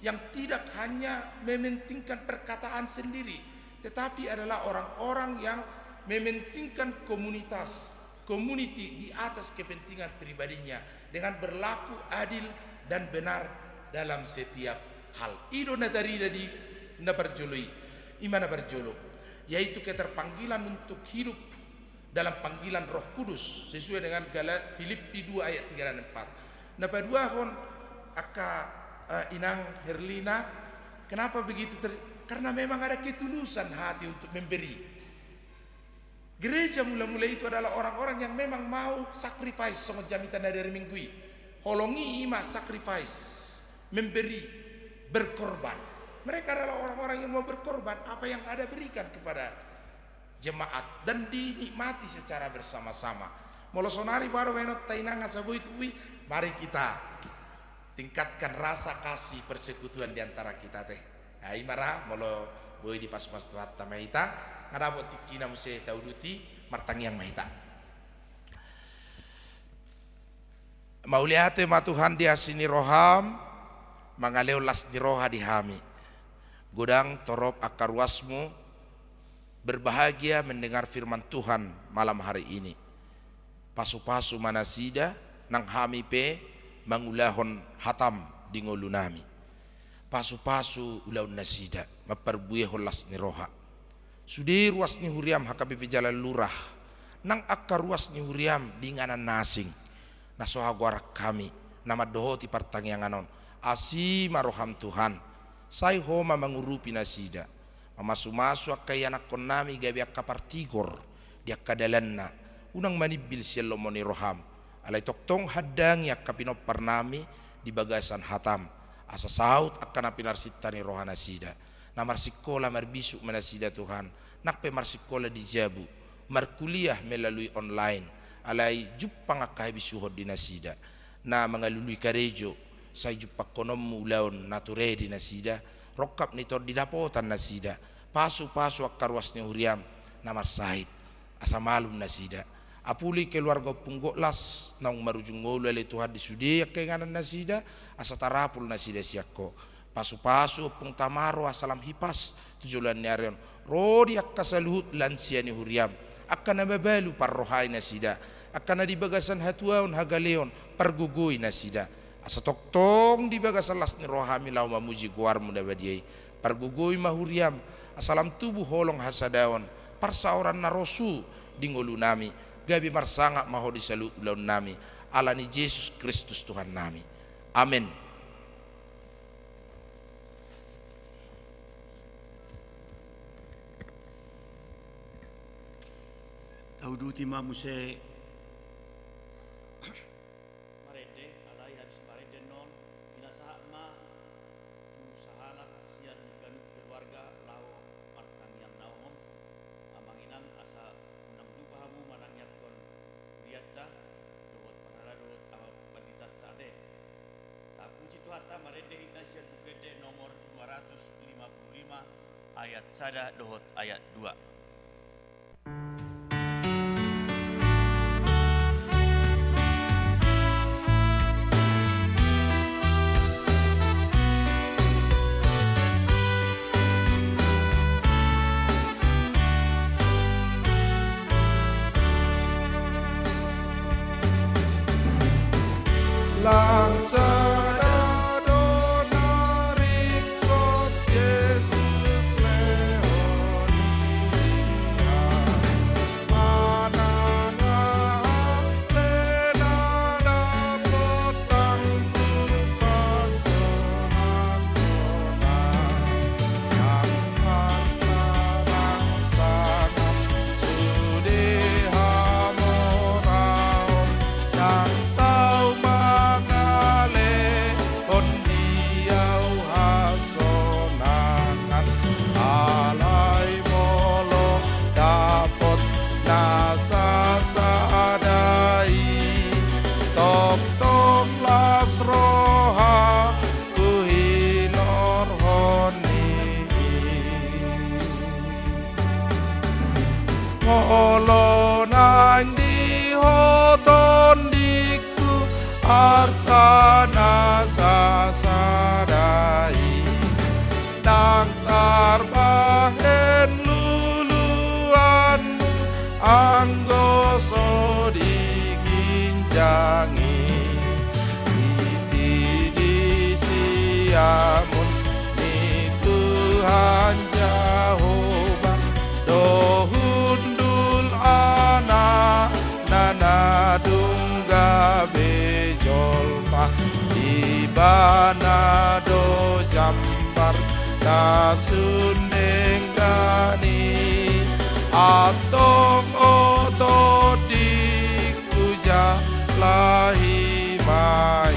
yang tidak hanya mementingkan perkataan sendiri, tetapi adalah orang-orang yang mementingkan community di atas kepentingan pribadinya, dengan berlaku adil dan benar dalam setiap hal. Ido nadari di nabarjoloi imana barjolo, yaitu keterpanggilan untuk hidup dalam panggilan Roh Kudus sesuai dengan Filipi 2 ayat 3 dan 4. Nah padua hon aka Inang Herlina, kenapa begitu? Karena memang ada ketulusan hati untuk memberi. Gereja mula-mula itu adalah orang-orang yang memang mau sacrifice sama jamitan dari minggui. Holongi ima sacrifice, memberi, berkorban. Mereka adalah orang-orang yang mau berkorban, apa yang ada berikan kepada jemaat dan dinikmati secara bersama-sama. Molosonari baru wenot tainanga sabu itu, mari kita tingkatkan rasa kasih persekutuan di antara kita teh. Nah, imara molo boy di pas-pas tuhat tamahita ngadapot tikina muse tauduti martangiang mahita. Mauliate matuhan dia sini roham mangaleo las di roha di hami. Godang torop akaruasmu berbahagia mendengar firman Tuhan malam hari ini. Pasu-pasu manasida nang hami pe mangulahon hatam di ngolunami. Pasu-pasu ulaun nasida maperbuye holas ni roha. Sudi ruas ni huriam hakapipi jalan lurah nang akaruas ni huriam di nganan nasing. Nasohagwarak kami nama dohoti partangyanganon asi maroham Tuhan sai homa mangurupi nasida mamasu-masu akay anak konami gabi akapartigor di akadalanna unang manibil siya lomoni roham alay toktong hadang yak kapinop parnami di bagasan hatam asa saut akan apinarsita ni rohana sida na marsikola marbisu manasida Tuhan nakpe marsikola di jabu markuliah melalui online alai juppa ngakkai bisuhod di nasida na mangalului karejo sai juppa konom ulaon nature di nasida rokap ni tor di dapotan nasida pasu akarwas ni huriam namar sahid asa malum nasida apuli keluarga punggoklas naung marujung ngolu ele Tuhan di sudia kenganan nasida asa tarapul nasida siakko pasu pung tamaro asalam hipas tujulan niarion rodi akasaluhut lansia ni huriam akan nababalu parrohai nasida akan di bagasan hatuaun hagaleon pergugui nasida asa toktong di bagasan las ni rohami lau mamuji guar mudabadiai pergugui mahuriam asalam tubuh holong hasadaon parsaoran narosu di ngolu nami gabi marsanga maho di salu ulaun nami alani Yesus Kristus Tuhan nami amin.
Tauduti mamuse marede alai habis marede non pinasaha ma tu sahalak sian ganut keluarga lau martang yang naon amanginang asa unang lupahamu manangyat kon riyatta dohot parara dohot panditat ate tapuji tu hatta marede hita sian bukede nomor 255 ayat sada dohot ayat 2.
Langsana donarikot Yesus Leonia Manana lenana potang tupasonan kona Yang hartarang sangat sudeha moraon Yang tau Olonan di hoton diku artana sasadai Dang tarbahen luluanmu anggoso diginjangi Iti disiamun ni Tuhan Jehovah dohundul ana nana dungga bejolpa ibana do jambar nasundenggani atong oto dikuja lahi mai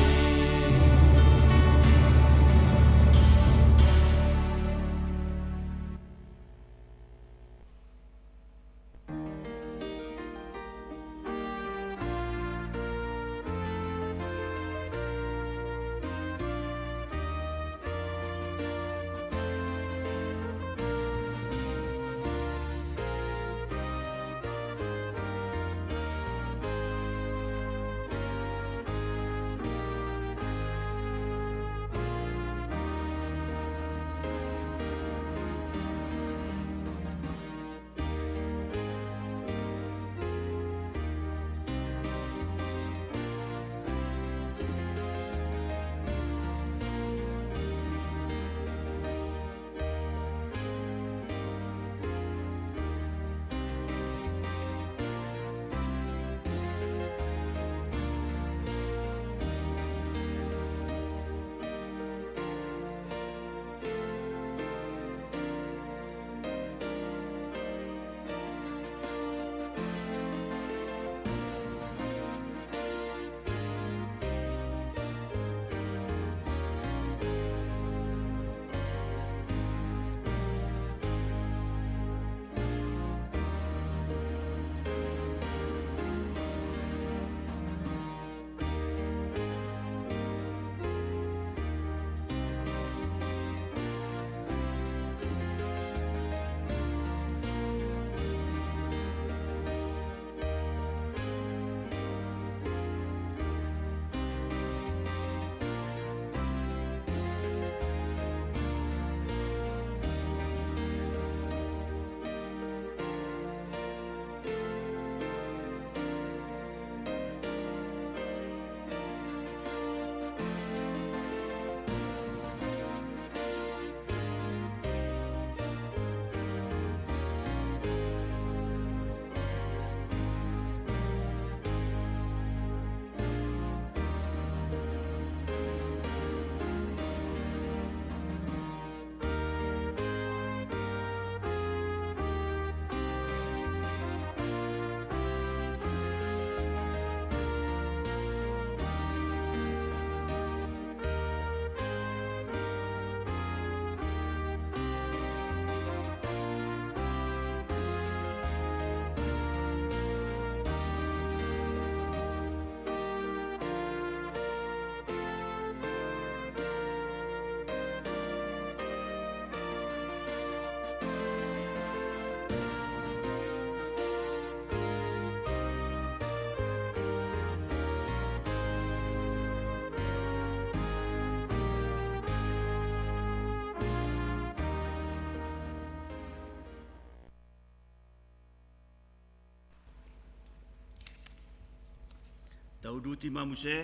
Tauduti mamuse,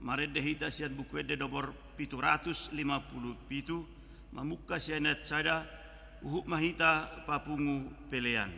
marede hita sian bukwede nomor 757, mamuka sianat sada, uhuk mahita papungu pelean.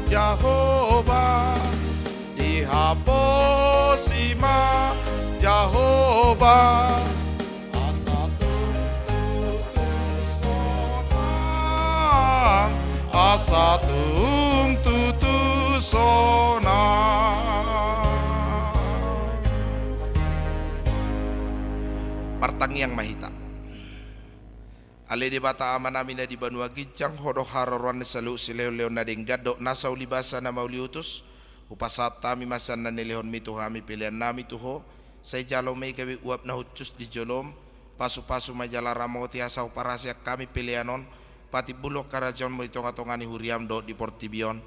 Jehovah, dihaposima Jehovah, asatung tutusonang.
Martangyang mahita. Ale di bata amanami na di banua gijang hodo hararon sa lu sileo leo na ding gado nasa ulibasa na mauliutus upasat tami masan na nilihon mito hami pilihan nami tuho sa jalo may kawi uap na hutsus di jolom pasu-pasu majala ramoti asa uparasya kami pilihanon pati bulok karajon mo itong atongani huriam do di Portibion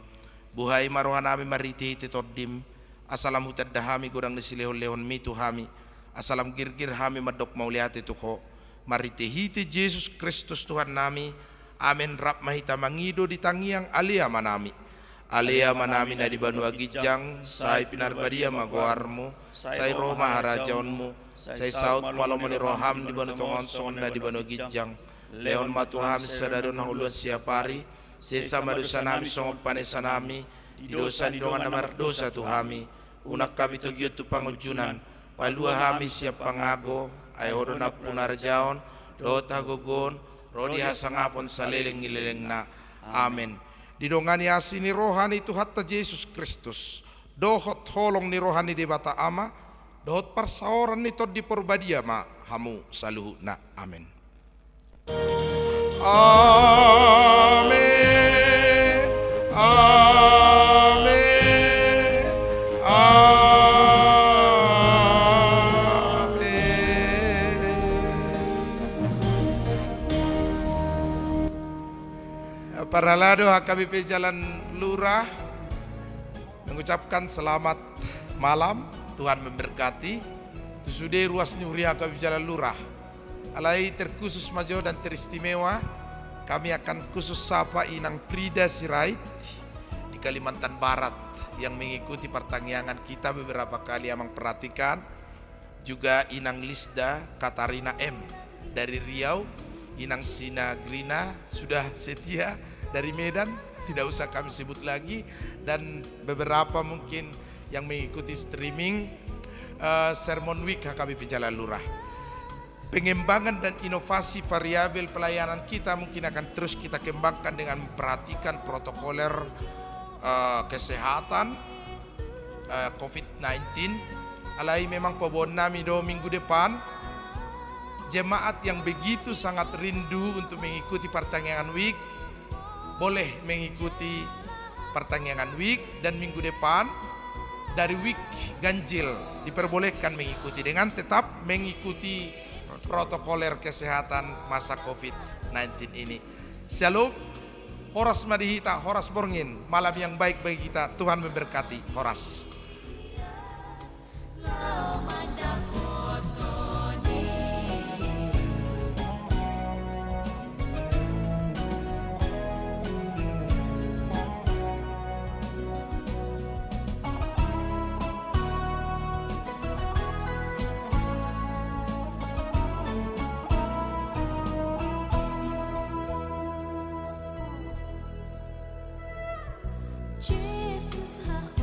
buhay maruhan nami mariti titoddim asalam hutad dahami godang ni silehon lehon mito hami asalam girgir hami madok mauliati tuho maritihiti Yesus Kristus Tuhan nami. Amin. Rap mahita mangido di tangiang alia manami. Alia manami na di banua gijang. Say pinarbadia magoarmu. Say Roma harajaonmu. Say saut malomoni roham di banu tongon son na di banua gijang. Leon matuham sadadon huluan siapari. Sesa madosa nami songop panesa nami. Di dosa di dongan namar dosa tuhami. Unak kami tugyot tu pangujunan. Palua hami siap pangago. Ay hodo na punarjaon, do tagogon, rodi hasangapon sa leleng-leleng na. Amen. Didongani asini rohani Tuhan ta Yesus Kristus. Dohot holong ni rohani di bata ama, dohot parsaoran nito di porbadia ma hamu saluhu na. Amen. Amen. Amen. Amen. Para lado HKBP Jalan Lurah mengucapkan selamat malam, Tuhan memberkati. Tusude ruas nyuri HKBP Jalan Lurah. Alai terkhusus majo dan teristimewa, kami akan khusus sapa Inang Prida Sirait di Kalimantan Barat yang mengikuti pertangyangan kita beberapa kali yang memperhatikan. Juga Inang Lisda Katarina M dari Riau, Inang Sina Grina sudah setia dari Medan, tidak usah kami sebut lagi, dan beberapa mungkin yang mengikuti streaming Sermon Week HKBP Jalan Lurah. Pengembangan dan inovasi variabel pelayanan kita mungkin akan terus kita kembangkan dengan memperhatikan protokoler kesehatan COVID-19. Alai memang pebon nami do minggu depan jemaat yang begitu sangat rindu untuk mengikuti pertangyangan week boleh mengikuti pertangyangan week, dan minggu depan dari week ganjil diperbolehkan mengikuti dengan tetap mengikuti protokoler kesehatan masa COVID-19 ini. Shalom, horas madihita, horas borngin, malam yang baik bagi kita. Tuhan memberkati. Horas.
Jesus ha